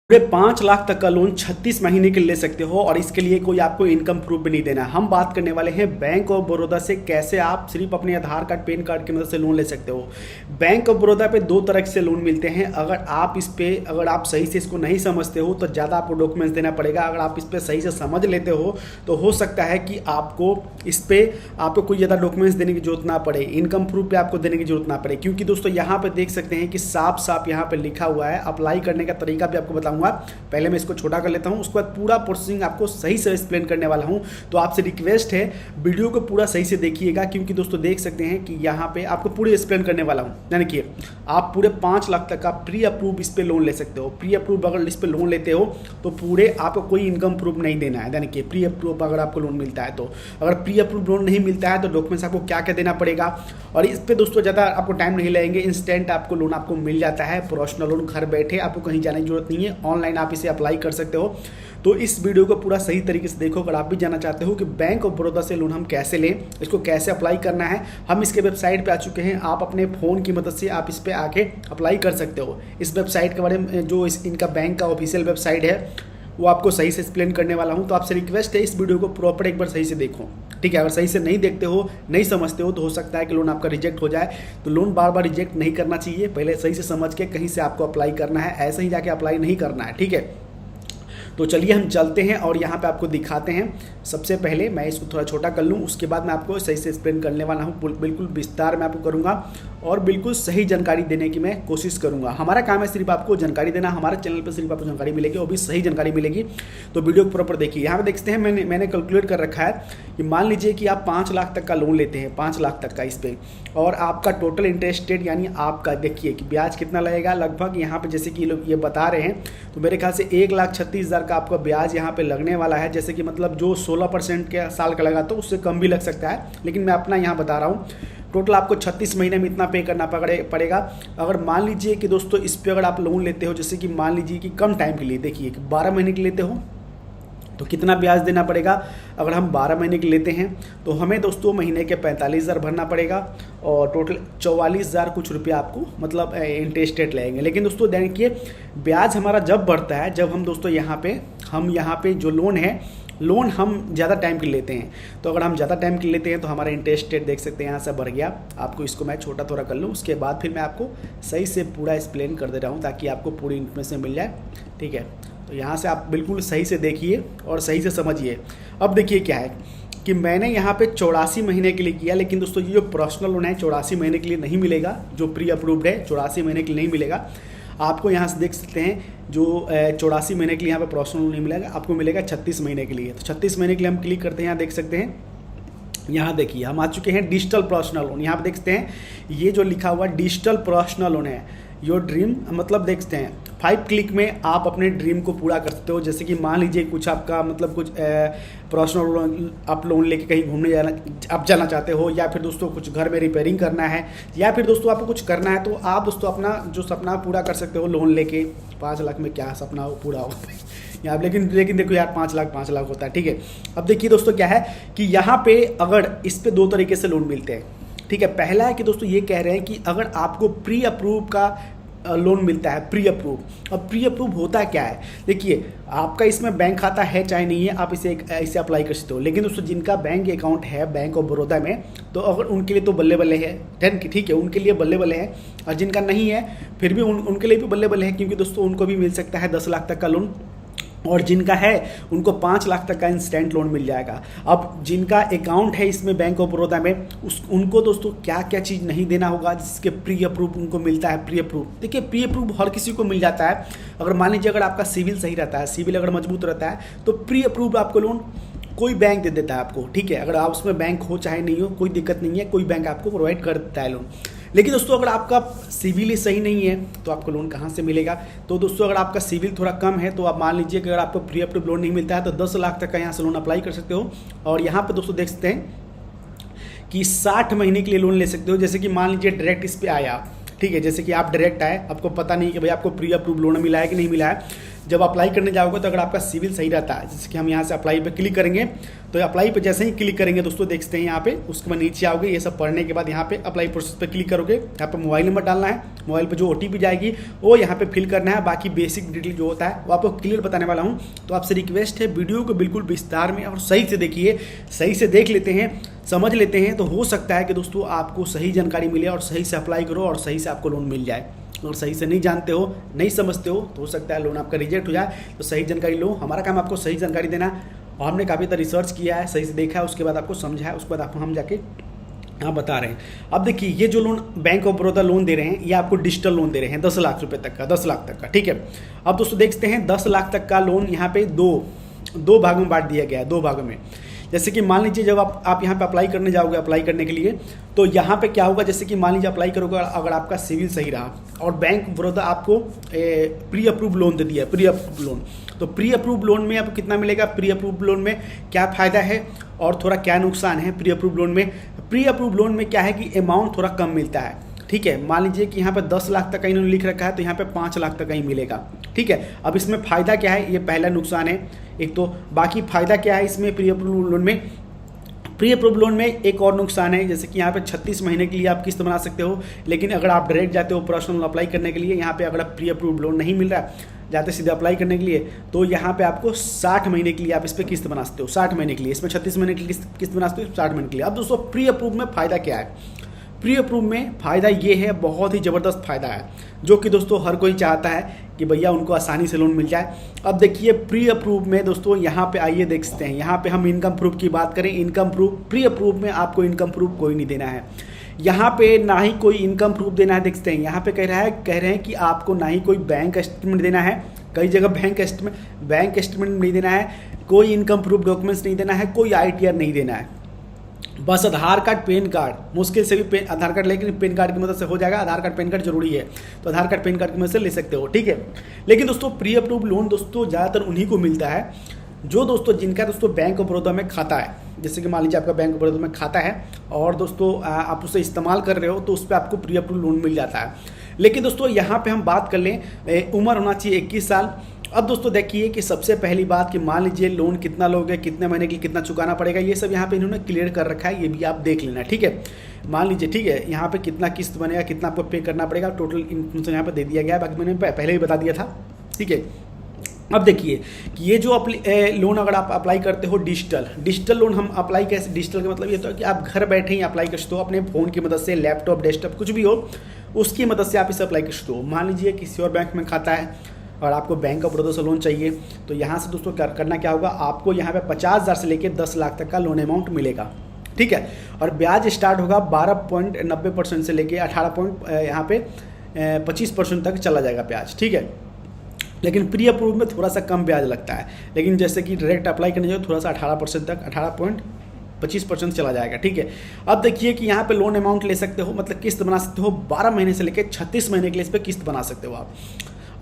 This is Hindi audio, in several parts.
पूरे 5 लाख तक का लोन 36 महीने के लिए ले सकते हो और इसके लिए कोई आपको इनकम प्रूफ भी नहीं देना। हम बात करने वाले हैं बैंक ऑफ बड़ौदा से कैसे आप सिर्फ अपने आधार कार्ड पैन कार्ड की मदद से लोन ले सकते हो। बैंक ऑफ बड़ौदा पे दो तरह से लोन मिलते हैं। अगर आप सही से इसको नहीं समझते हो तो ज़्यादा आपको डॉक्यूमेंट्स देना पड़ेगा। अगर आप इस पर सही से समझ लेते हो तो हो सकता है कि आपको कोई ज़्यादा डॉक्यूमेंट्स देने की जरूरत ना पड़े, इनकम प्रूफ पे आपको देने की जरूरत ना पड़े। क्योंकि दोस्तों यहाँ पे देख सकते हैं कि साफ साफ यहाँ पे लिखा हुआ है। अप्लाई करने का तरीका भी आपको बताऊंगा। पहले मैं इसको छोटा कर लेता हूं, उसके बाद पूरा प्रोसेसिंग आपको सही से एक्सप्लेन करने वाला हूं। तो आपसे रिक्वेस्ट है वीडियो को पूरा सही से देखिएगा, क्योंकि दोस्तों देख सकते हैं कि यहाँ पे आपको पूरी एक्सप्लेन करने वाला हूं। यानी कि आप पूरे 5 लाख तक का प्री अप्रूव इस पे लोन ले सकते हो। प्री अप्रूव अगर इस पे लोन लेते हो तो पूरे आपको कोई इनकम प्रूफ नहीं देना है। यानी कि प्री अप्रूव अगर आपको लोन मिलता है तो, अगर प्री अप्रूव लोन नहीं मिलता है तो डॉक्यूमेंट्स आपको क्या क्या देना पड़ेगा। और इस पे दोस्तों ज़्यादा आपको टाइम नहीं लगेंगे, इंस्टेंट आपको लोन आपको मिल जाता है। प्रोफेशनल लोन घर बैठे, आपको कहीं जाने की जरूरत नहीं है, ऑनलाइन आप इसे अप्लाई कर सकते हो। तो इस वीडियो को पूरा सही तरीके से देखो। अगर आप भी जानना चाहते हो कि बैंक ऑफ बड़ौदा से लोन हम कैसे लें, इसको कैसे अप्लाई करना है, हम इसके वेबसाइट पे आ चुके हैं। आप अपने फ़ोन की मदद से आप इस पे आके अप्लाई कर सकते हो। इस वेबसाइट के बारे में, जो इनका बैंक का ऑफिशियल वेबसाइट है, वो आपको सही से एक्सप्लेन करने वाला हूँ। तो आपसे रिक्वेस्ट है इस वीडियो को प्रॉपर एक बार सही से देखो, ठीक है। अगर सही से नहीं देखते हो, नहीं समझते हो, तो हो सकता है कि लोन आपका रिजेक्ट हो जाए। तो लोन बार बार रिजेक्ट नहीं करना चाहिए, पहले सही से समझ के कहीं से आपको अप्लाई करना है, ऐसे ही जाके अप्लाई नहीं करना है, ठीक है। तो चलिए हम चलते हैं और यहाँ पे आपको दिखाते हैं। सबसे पहले मैं इसको थोड़ा छोटा कर लूँ, उसके बाद मैं आपको सही से एक्सप्लेन करने वाला हूँ। बिल्कुल विस्तार में आपको करूँगा और बिल्कुल सही जानकारी देने की मैं कोशिश करूँगा। हमारा काम है सिर्फ आपको जानकारी देना। हमारे चैनल पर सिर्फ आपको जानकारी मिलेगी, वो भी सही जानकारी मिलेगी। तो वीडियो को प्रॉपर देखिए। यहाँ पे देखते हैं मैंने कैलकुलेट कर रखा है कि मान लीजिए कि आप 5 लाख तक का लोन लेते हैं, 5 लाख तक का इस पर, और आपका टोटल इंटरेस्ट रेट यानी आपका देखिए कि ब्याज कितना लगेगा। लगभग यहाँ पे जैसे कि लोग ये बता रहे हैं तो मेरे ख्याल से 1,36,000 का आपका ब्याज यहाँ पे लगने वाला है। जैसे कि मतलब जो 16% के साल का लगा तो उससे कम भी लग सकता है, लेकिन मैं अपना यहाँ बता रहा हूँ। टोटल आपको 36 महीने में इतना पे करना पड़ेगा। अगर मान लीजिए कि दोस्तों इस पर अगर आप लोन लेते हो, जैसे कि मान लीजिए कि कम टाइम के लिए, देखिए कि 12 महीने के लेते हो तो कितना ब्याज देना पड़ेगा। अगर हम 12 महीने के लेते हैं तो हमें दोस्तों महीने के 45,000 भरना पड़ेगा और टोटल 44,000 कुछ रुपया आपको मतलब इंटरेस्ट रेट लगेंगे। लेकिन दोस्तों देखिए ब्याज हमारा जब बढ़ता है, जब हम दोस्तों यहाँ पे जो लोन हम ज़्यादा टाइम के लेते हैं। तो अगर हम ज़्यादा टाइम के लेते हैं तो हमारा इंटरेस्ट रेट देख सकते हैं यहाँ से बढ़ गया। आपको इसको मैं छोटा थोड़ा कर लूँ, उसके बाद फिर मैं आपको सही से पूरा एक्सप्लेन कर दे रहा हूँ ताकि आपको पूरी इन्फॉर्मेशन मिल जाए, ठीक है। तो यहाँ से आप बिल्कुल सही से देखिए और सही से समझिए। अब देखिए क्या है कि मैंने यहाँ पे 84 महीने के लिए किया, लेकिन दोस्तों ये जो पर्सनल लोन है 84 महीने के लिए नहीं मिलेगा। जो प्री अप्रूव्ड है 84 महीने के लिए नहीं मिलेगा आपको। यहाँ से देख सकते हैं जो 84 महीने के लिए यहाँ पे पर्सनल लोन नहीं मिलेगा, आपको मिलेगा 36 महीने के लिए। तो 36 महीने के लिए हम क्लिक करते हैं, यहाँ देख सकते हैं। यहाँ देखिए हम आ चुके हैं डिजिटल पर्सनल लोन। यहाँ पे देखते हैं ये जो लिखा हुआ डिजिटल पर्सनल लोन है, योर ड्रीम, मतलब देखते हैं 5 क्लिक में आप अपने ड्रीम को पूरा कर सकते हो। जैसे कि मान लीजिए कुछ आपका मतलब कुछ पर्सनल लोन, आप लोन लेके कहीं घूमने जाना चाहते हो, या फिर दोस्तों कुछ घर में रिपेयरिंग करना है, या फिर दोस्तों आपको कुछ करना है, तो आप दोस्तों अपना जो सपना पूरा कर सकते हो लोन लेके। 5 लाख में क्या सपना हो पूरा हो यहाँ, लेकिन देखो यार 5 लाख होता है, ठीक है। अब देखिए दोस्तों क्या है कि यहाँ पे अगर इस पे 2 तरीके से लोन मिलते हैं, ठीक है। पहला है कि दोस्तों ये कह रहे हैं कि अगर आपको प्री अप्रूव का लोन मिलता है, प्री अप्रूव। अब प्री अप्रूव होता क्या है, देखिए आपका इसमें बैंक खाता है चाहे नहीं है, आप इसे अप्लाई कर सकते हो। लेकिन दोस्तों जिनका बैंक अकाउंट है बैंक ऑफ बड़ौदा में, तो अगर उनके लिए तो बल्ले बल्ले है, ठीक है, उनके लिए बल्ले बल्ले है। और जिनका नहीं है फिर भी उनके लिए भी बल्ले बल्ले है, क्योंकि दोस्तों उनको भी मिल सकता है 10 लाख तक का लोन। और जिनका है उनको 5 लाख तक का इंस्टेंट लोन मिल जाएगा। अब जिनका अकाउंट है इसमें बैंक ऑफ बड़ौदा में, उनको दोस्तों क्या क्या चीज़ नहीं देना होगा जिसके प्री अप्रूव उनको मिलता है। प्री अप्रूव देखिए, प्री अप्रूव हर किसी को मिल जाता है। अगर मान लीजिए अगर आपका सिविल सही रहता है, सिविल अगर मजबूत रहता है, तो प्री अप्रूव आपको लोन कोई बैंक दे देता है आपको, ठीक है। अगर आप उसमें बैंक हो चाहे नहीं हो कोई दिक्कत नहीं है, कोई बैंक आपको प्रोवाइड कर देता है लोन। लेकिन दोस्तों अगर आपका सिविल ही सही नहीं है तो आपको लोन कहाँ से मिलेगा। तो दोस्तों अगर आपका सिविल थोड़ा कम है तो आप मान लीजिए कि अगर आपको प्री अप्रूव लोन नहीं मिलता है तो 10 लाख तक का यहाँ से लोन अप्लाई कर सकते हो। और यहाँ पे दोस्तों देख सकते हैं कि 60 महीने के लिए लोन ले सकते हो। जैसे कि मान लीजिए डायरेक्ट इस पर आया, ठीक है, जैसे कि आप डायरेक्ट आए, आपको पता नहीं कि भाई आपको प्री अप्रूव लोन मिला है कि नहीं मिला है, जब अप्लाई करने जाओगे तो अगर आपका सिविल सही रहता है, जैसे कि हम यहाँ से अप्लाई पे क्लिक करेंगे, तो अप्लाई पे जैसे ही क्लिक करेंगे दोस्तों देखते हैं यहाँ पे, उसके बाद नीचे आओगे, ये सब पढ़ने के बाद यहाँ पे अप्लाई प्रोसेस पे क्लिक करोगे, यहाँ पे मोबाइल नंबर डालना है, मोबाइल पे जो OTP जाएगी वो यहाँ पे फिल करना है, बाकी बेसिक डिटेल जो होता है वो आपको क्लियर बताने वाला हूँ। तो आपसे रिक्वेस्ट है वीडियो को बिल्कुल विस्तार में और सही से देखिए, सही से देख लेते हैं, समझ लेते हैं, तो हो सकता है कि दोस्तों आपको सही जानकारी मिले और सही से अप्लाई करो और सही से आपको लोन मिल जाए। और सही से नहीं जानते हो, नहीं समझते हो, तो हो सकता है लोन आपका रिजेक्ट हो जाए। तो सही जानकारी लो, हमारा काम आपको सही जानकारी देना, और हमने काफ़ी तरह रिसर्च किया है, सही से देखा है, उसके बाद आपको समझा है, उसके बाद आपको हम जाके यहाँ बता रहे हैं। अब देखिए ये जो loan bank of Baroda loan दे रहे हैं, ये आपको डिजिटल लोन दे रहे हैं 10 लाख रुपए तक का, 10 लाख तक का, ठीक है। अब दोस्तों देखते हैं 10 लाख तक का लोन यहाँ पे दो भागों में बांट दिया गया है, 2 भागों में। जैसे कि मान लीजिए जब आप यहाँ पे अप्लाई करने जाओगे, अप्लाई करने के लिए, तो यहाँ पे क्या होगा, जैसे कि मान लीजिए अप्लाई करोगे, अगर आपका सिविल सही रहा और बैंक ऑफ बड़ौदा आपको प्री अप्रूव लोन दे दिया, प्री अप्रूव लोन, तो प्री अप्रूव लोन में आपको कितना मिलेगा, प्री अप्रूव लोन में क्या फ़ायदा है और थोड़ा क्या नुकसान है प्री अप्रूव लोन में। प्री अप्रूव लोन में क्या है कि अमाउंट थोड़ा कम मिलता है, ठीक है। मान लीजिए कि यहाँ पे 10 लाख तक का इन्होंने लिख रखा है, तो यहाँ पे 5 लाख तक का ही मिलेगा, ठीक है। अब इसमें फ़ायदा क्या है, ये पहला नुकसान है एक तो। बाकी फ़ायदा क्या है इसमें प्री अप्रूव लोन में, प्री अप्रूव लोन में एक और नुकसान है, जैसे कि यहाँ पे 36 महीने के लिए आप किस्त बना सकते हो, लेकिन अगर आप डायरेक्ट जाते हो पर्सनल अप्लाई करने के लिए, यहाँ पे अगर आप प्री अप्रूव लोन नहीं मिल रहा है, जाते सीधे अप्लाई करने के लिए, तो यहाँ पे आपको 60 महीने के लिए आप इस पर किस्त बना सकते हो, 60 महीने के लिए, इसमें 36 महीने की किस्त बना सकते हो 60 महीने के लिए। अब दोस्तों प्री अप्रूव में फ़ायदा क्या है, प्री अप्रूव में फ़ायदा ये है, बहुत ही ज़बरदस्त फ़ायदा है, जो कि दोस्तों हर कोई चाहता है कि भैया उनको आसानी से लोन मिल जाए। अब देखिए प्री अप्रूव में दोस्तों यहाँ पे आइए देख सकते हैं, यहाँ पे हम इनकम प्रूफ की बात करें, इनकम प्रूफ, प्री अप्रूव में आपको इनकम प्रूफ कोई नहीं देना है, यहाँ पे ना ही कोई इनकम प्रूफ देना है। देखते हैं यहाँ पे कह रहे हैं कि आपको ना ही कोई बैंक स्टेटमेंट देना है, कई जगह बैंक स्टेटमेंट नहीं देना है, कोई इनकम प्रूफ डॉक्यूमेंट्स नहीं देना है, कोई ITR नहीं देना है, बस आधार कार्ड, पैन कार्ड, मुश्किल से भी आधार कार्ड, लेकिन पैन कार्ड की मदद से हो जाएगा। आधार कार्ड, पैन कार्ड जरूरी है, तो आधार कार्ड, पैन कार्ड की मदद से ले सकते हो, ठीक है। लेकिन दोस्तों प्री अप्रूव लोन दोस्तों ज़्यादातर उन्हीं को मिलता है जो दोस्तों जिनका दोस्तों बैंक ऑफ बड़ौदा में खाता है। जैसे कि मान लीजिए आपका बैंक ऑफ बड़ौदा में खाता है और दोस्तों आप उसे इस्तेमाल कर रहे हो, तो उस पर आपको प्री अप्रूव लोन मिल जाता है। लेकिन दोस्तों यहाँ पे हम बात कर लें, उम्र होना चाहिए 21 साल। अब दोस्तों देखिए कि सबसे पहली बात कि मान लीजिए लोन कितना लोगे, कितने महीने के लिए कितना चुकाना पड़ेगा, ये सब यहाँ पे इन्होंने क्लियर कर रखा है, ये भी आप देख लेना, ठीक है। मान लीजिए, ठीक है, यहाँ पे कितना किस्त बनेगा, कितना आपको पे करना पड़ेगा, टोटल इन्फॉर्मेशन यहाँ पे दे दिया गया है, बाकी मैंने पहले ही बता दिया था, ठीक है। अब देखिए कि ये जो लोन अगर आप अप्लाई करते हो डिजिटल लोन, हम अप्लाई कैसे, डिजिटल का मतलब ये तो है कि आप घर बैठे ही अप्लाई कर सकते हो, अपने फ़ोन की मदद से, लैपटॉप, डेस्कटॉप कुछ भी हो उसकी मदद से आप इसे अप्लाई कर सकते हो। मान लीजिए किसी और बैंक में खाता है और आपको बैंक ऑफ बड़ौदा से लोन चाहिए, तो यहाँ से दोस्तों करना क्या होगा, आपको यहाँ पे 50,000 से लेकर 10 लाख तक का लोन अमाउंट मिलेगा, ठीक है। और ब्याज स्टार्ट होगा 12.90% से लेके 25% तक चला जाएगा ब्याज, ठीक है। लेकिन प्री अप्रूव में थोड़ा सा कम ब्याज लगता है, लेकिन जैसे कि डायरेक्ट अप्लाई करने जाओ थोड़ा सा 18% तक, 18.25% चला जाएगा, ठीक है। अब देखिए कि यहाँ पे लोन अमाउंट ले सकते हो, मतलब किस्त बना सकते हो 12 महीने से लेकर 36 महीने के लिए इस पर किस्त बना सकते हो आप।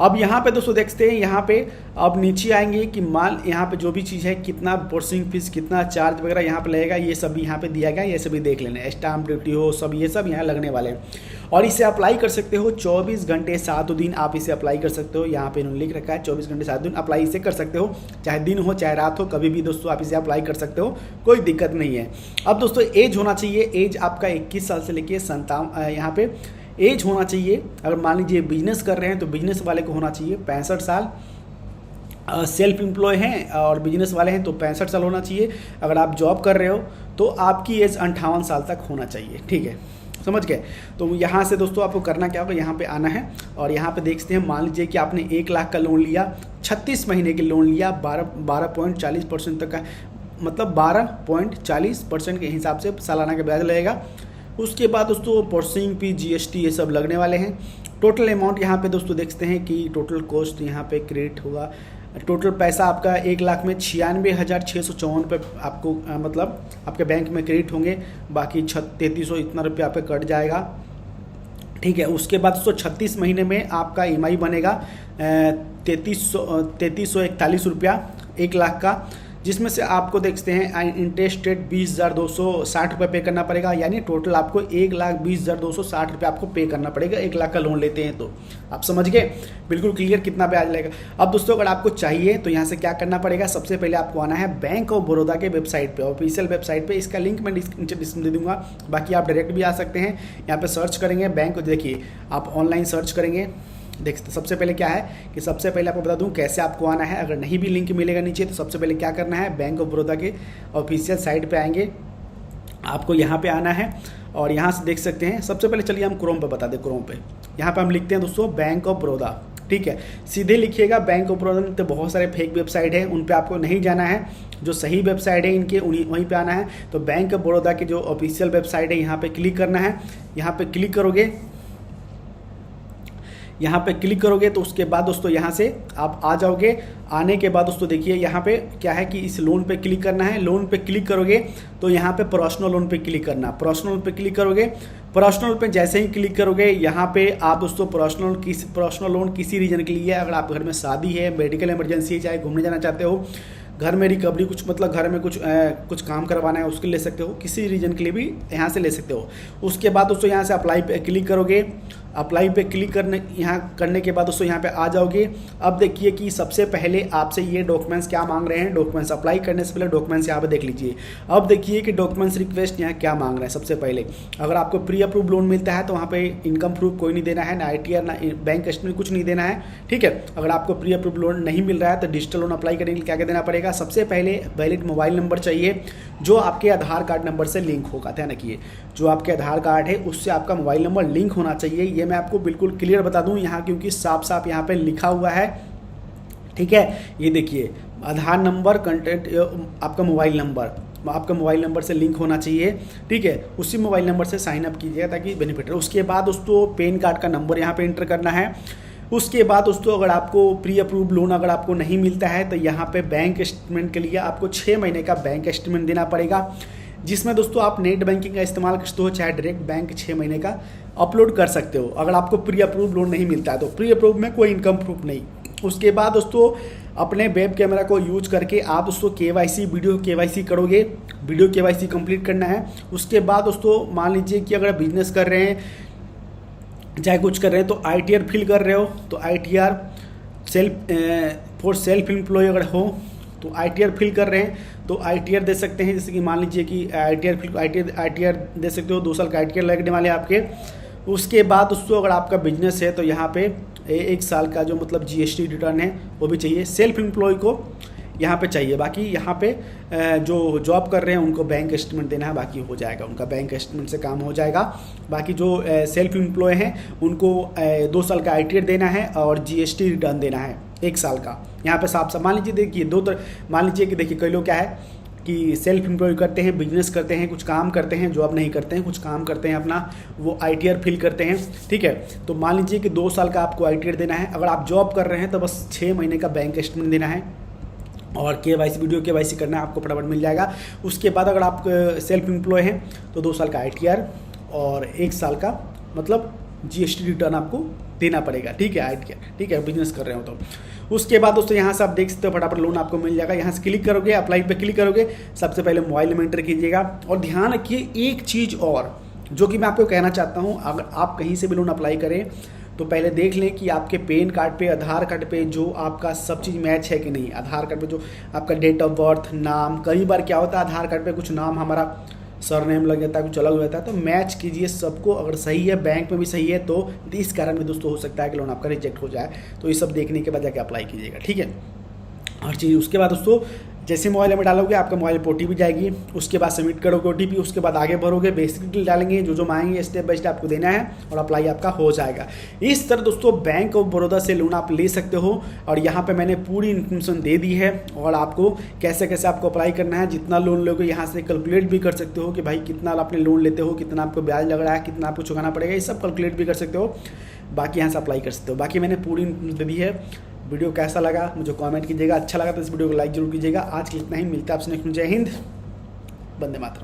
अब यहाँ पे दोस्तों देखते हैं, यहाँ पे अब नीचे आएंगे कि माल यहाँ पे जो भी चीज़ है, कितना प्रोसेसिंग फीस, कितना चार्ज वगैरह यहाँ पे लगेगा, ये सब यहाँ पे दिया गया, ये सभी देख लेना, स्टाम्प ड्यूटी हो, सब ये सब यहाँ लगने वाले हैं। और इसे अप्लाई कर सकते हो 24 घंटे 7 दिन आप इसे अप्लाई कर सकते हो, यहाँ पे इन्होंने लिख रखा है 24 घंटे 7 दिन अप्लाई इसे कर सकते हो, चाहे दिन हो चाहे रात हो, कभी भी दोस्तों आप इसे अप्लाई कर सकते हो, कोई दिक्कत नहीं है। अब दोस्तों एज होना चाहिए, एज आपका 21 साल से लेके 57 यहाँ पे एज होना चाहिए। अगर मान लीजिए बिजनेस कर रहे हैं तो बिजनेस वाले को होना चाहिए 65 साल, सेल्फ एम्प्लॉय हैं और बिजनेस वाले हैं तो 65 साल होना चाहिए। अगर आप जॉब कर रहे हो तो आपकी एज 58 साल तक होना चाहिए, ठीक है, समझ गए। तो यहाँ से दोस्तों आपको करना क्या होगा, यहाँ पे आना है और यहाँ पे देखते हैं, मान लीजिए कि आपने 1 लाख का लोन लिया, 36 महीने के लोन लिया, 12.40% तक का, मतलब 12.40% के हिसाब से सालाना का ब्याज लगेगा। उसके बाद दोस्तों प्रोसेसिंग फी, GST ये सब लगने वाले हैं। टोटल अमाउंट यहाँ पे दोस्तों देखते हैं कि टोटल कॉस्ट यहाँ पे क्रेडिट होगा, टोटल पैसा आपका 1 लाख में 96,654 पे आपको मतलब आपके बैंक में क्रेडिट होंगे, बाकी 3300 इतना रुपया पे कट जाएगा, ठीक है। उसके बाद दोस्तों 36 महीने में आपका EMI बनेगा 3341 रुपया 1 लाख का, जिसमें से आपको देखते हैं इंटरेस्ट रेट 20,260 रुपये पे करना पड़ेगा, यानी टोटल आपको 1,20,260 रुपये आपको पे करना पड़ेगा 1 लाख का लोन लेते हैं तो। आप समझ गए, बिल्कुल क्लियर कितना ब्याज लगेगा। अब दोस्तों अगर आपको चाहिए तो यहाँ से क्या करना पड़ेगा, सबसे पहले आपको आना है बैंक ऑफ बड़ौदा के वेबसाइट पे, ऑफिशियल वेबसाइट पे। इसका लिंक मैं डिस्क्रिप्शन दे दूंगा, बाकी आप डायरेक्ट भी आ सकते हैं। यहाँ पे सर्च करेंगे बैंक, देखिए आप ऑनलाइन सर्च करेंगे। देखते सबसे पहले क्या है कि सबसे पहले आपको बता दूं कैसे आपको आना है। अगर नहीं भी लिंक मिलेगा नीचे तो सबसे पहले क्या करना है, बैंक ऑफ बड़ौदा के ऑफिशियल साइट पे आएंगे, आपको यहाँ पे आना है और यहाँ से देख सकते हैं। सबसे पहले चलिए हम क्रोम पे बता दें, क्रोम पे यहाँ पे हम लिखते हैं दोस्तों बैंक ऑफ बड़ौदा, ठीक है। सीधे लिखिएगा बैंक ऑफ बड़ौदा में, तो बहुत सारे फेक वेबसाइट है, उन पे आपको नहीं जाना है। जो सही वेबसाइट है इनके वहीं पे आना है। तो बैंक ऑफ बड़ौदा की जो ऑफिशियल वेबसाइट है यहाँ पे क्लिक करना है। यहाँ पे क्लिक करोगे, यहाँ पे क्लिक करोगे तो उसके बाद दोस्तों यहाँ से आप आ जाओगे। आने के बाद दोस्तों देखिए यहाँ पे क्या है कि इस लोन पे क्लिक करना है। लोन पे क्लिक करोगे तो यहाँ पे पर्सनल लोन पे क्लिक करना, पर्सनल लोन पे क्लिक करोगे। पर्सनल पे जैसे ही क्लिक करोगे यहाँ पे आप दोस्तों पर्सनल लोन किसी रीजन के लिए, अगर आप घर में शादी है, मेडिकल इमरजेंसी है, चाहे घूमने जाना चाहते हो, घर में रिकवरी कुछ मतलब घर में कुछ काम करवाना है उसके ले सकते हो, किसी रीजन के लिए भी यहाँ से ले सकते हो। उसके बाद दोस्तों यहाँ से अप्लाई पे क्लिक करोगे। अप्लाई पे क्लिक करने के बाद दोस्तों यहाँ पे आ जाओगे। अब देखिए कि सबसे पहले आपसे ये डॉक्यूमेंट्स क्या मांग रहे हैं। डॉक्यूमेंट्स अप्लाई करने से पहले डॉक्यूमेंट्स यहाँ पे देख लीजिए। अब देखिए कि डॉक्यूमेंट्स रिक्वेस्ट यहाँ क्या मांग रहा है। सबसे पहले अगर आपको प्री अप्रूव लोन मिलता है तो वहाँ पे इनकम प्रूफ कोई नहीं देना है, ना ITR ना बैंक स्टेटमेंट कुछ नहीं देना है, ठीक है। अगर आपको प्री अप्रूव लोन नहीं मिल रहा है तो डिजिटल लोन अप्लाई करने के लिए क्या क्या देना पड़ेगा। सबसे पहले वैलिड मोबाइल नंबर चाहिए जो आपके आधार कार्ड नंबर से लिंक होगा। ध्यान रखिए, जो आपके आधार कार्ड है उससे आपका मोबाइल नंबर लिंक होना चाहिए। ये मैं आपको बिल्कुल क्लियर बता दूं यहाँ, क्योंकि साफ साफ यहाँ पे लिखा हुआ है, ठीक है। ये देखिए आधार नंबर कंटेंट आपका मोबाइल नंबर से लिंक होना चाहिए, ठीक है। उसी मोबाइल नंबर से साइन अप कीजिएगा ताकि बेनिफिट रहे। उसके बाद दोस्तों पैन कार्ड का नंबर यहाँ पे एंटर करना है। उसके बाद दोस्तों अगर आपको प्री अप्रूव लोन अगर आपको नहीं मिलता है तो यहाँ पे बैंक स्टेटमेंट के लिए आपको 6 महीने का बैंक स्टेटमेंट देना पड़ेगा, जिसमें दोस्तों आप नेट बैंकिंग का इस्तेमाल करते हो चाहे डायरेक्ट बैंक 6 महीने का अपलोड कर सकते हो। अगर आपको प्री अप्रूव लोन नहीं मिलता है तो प्री अप्रूव में कोई इनकम प्रूफ नहीं। उसके बाद दोस्तों अपने वेब कैमरा को यूज करके आप दोस्तों KYC वीडियो KYC करोगे, वीडियो KYC कंप्लीट करना है। उसके बाद दोस्तों मान लीजिए कि अगर बिजनेस कर रहे हैं चाहे कुछ कर रहे हैं तो ITR फिल कर रहे हो तो ITR फॉर सेल्फ एम्प्लॉय अगर हो तो ITR फिल कर रहे हैं तो ITR दे सकते हैं। जैसे कि मान लीजिए कि ITR दे सकते हो, 2 साल का ITR लगने वाले आपके। उसके बाद दोस्तों अगर आपका बिजनेस है तो यहाँ पे 1 साल का जो मतलब GST रिटर्न है वो भी चाहिए। सेल्फ एम्प्लॉय को यहाँ पे चाहिए, बाकी यहाँ पे जो जॉब कर रहे हैं उनको बैंक स्टेटमेंट देना है, बाकी हो जाएगा, उनका बैंक स्टेटमेंट से काम हो जाएगा। बाकी जो सेल्फ एम्प्लॉय हैं उनको 2 साल का ITR देना है और GST रिटर्न देना है 1 साल का। यहाँ पे साफ मान लीजिए देखिए मान लीजिए कि देखिए कई लोग क्या है कि सेल्फ एम्प्लॉय करते हैं, बिजनेस करते हैं, कुछ काम करते हैं, जॉब नहीं करते हैं, कुछ काम करते हैं अपना, वो ITR फिल करते हैं, ठीक है। तो मान लीजिए कि 2 साल का आपको ITR देना है। अगर आप जॉब कर रहे हैं तो बस 6 महीने का बैंक स्टेटमेंट देना है और KYC वीडियो KYC करना है, आपको फटाफट मिल जाएगा। उसके बाद अगर आप सेल्फ एम्प्लॉय हैं तो 2 साल का ITR और 1 साल का मतलब GST रिटर्न आपको देना पड़ेगा, ठीक है। ITR, ठीक है, बिजनेस कर रहे हो तो। उसके बाद दोस्तों यहाँ से आप देख सकते हो फटाफट लोन आपको मिल जाएगा। यहाँ से क्लिक करोगे, अप्लाई पे क्लिक करोगे, सबसे पहले मोबाइल नंबर एंटर कीजिएगा। और ध्यान रखिए एक चीज़ और जो कि मैं आपको कहना चाहता हूँ, अगर आप कहीं से भी लोन अप्लाई करें तो पहले देख लें कि आपके पैन कार्ड पे, आधार कार्ड पे जो आपका सब चीज़ मैच है कि नहीं। आधार कार्ड पे जो आपका डेट ऑफ बर्थ, नाम, कई बार क्या होता है आधार कार्ड पे कुछ नाम हमारा सरनेम लग जाता है, कुछ अलग हो जाता है, तो मैच कीजिए सबको। अगर सही है, बैंक में भी सही है तो इस कारण भी दोस्तों हो सकता है कि लोन आपका रिजेक्ट हो जाए। तो ये सब देखने के बाद जाके अप्लाई कीजिएगा, ठीक है, हर चीज़। उसके बाद दोस्तों जैसे मोबाइल नंबर डालोगे आपका मोबाइल पर OTP जाएगी, उसके बाद सबमिट करोगे OTP, उसके बाद आगे भरोगे, बेसिक डिटेल डालेंगे, जो मांगेंगे स्टेप बाय स्टेप आपको देना है और अप्लाई आपका हो जाएगा। इस तरह दोस्तों बैंक ऑफ बड़ौदा से लोन आप ले सकते हो। और यहाँ पे मैंने पूरी इन्फॉर्मेशन दे दी है और आपको कैसे कैसे आपको अप्लाई करना है। जितना लोन लोगे यहाँ से कैलकुलेट भी कर सकते हो कि भाई कितना अपने लोन लेते हो, कितना आपको ब्याज लग रहा है, कितना आपको चुकाना पड़ेगा, ये सब कैलकुलेट भी कर सकते हो। बाकी यहाँ से अप्लाई कर सकते हो। बाकी मैंने पूरी इन्फॉर्मेशन दे दी है। वीडियो कैसा लगा मुझे कमेंट कीजिएगा, अच्छा लगा तो इस वीडियो को लाइक जरूर कीजिएगा। आज के इतना ही, मिलता है आपसे नेक्स्ट में। जय हिंद, वंदे मातरम।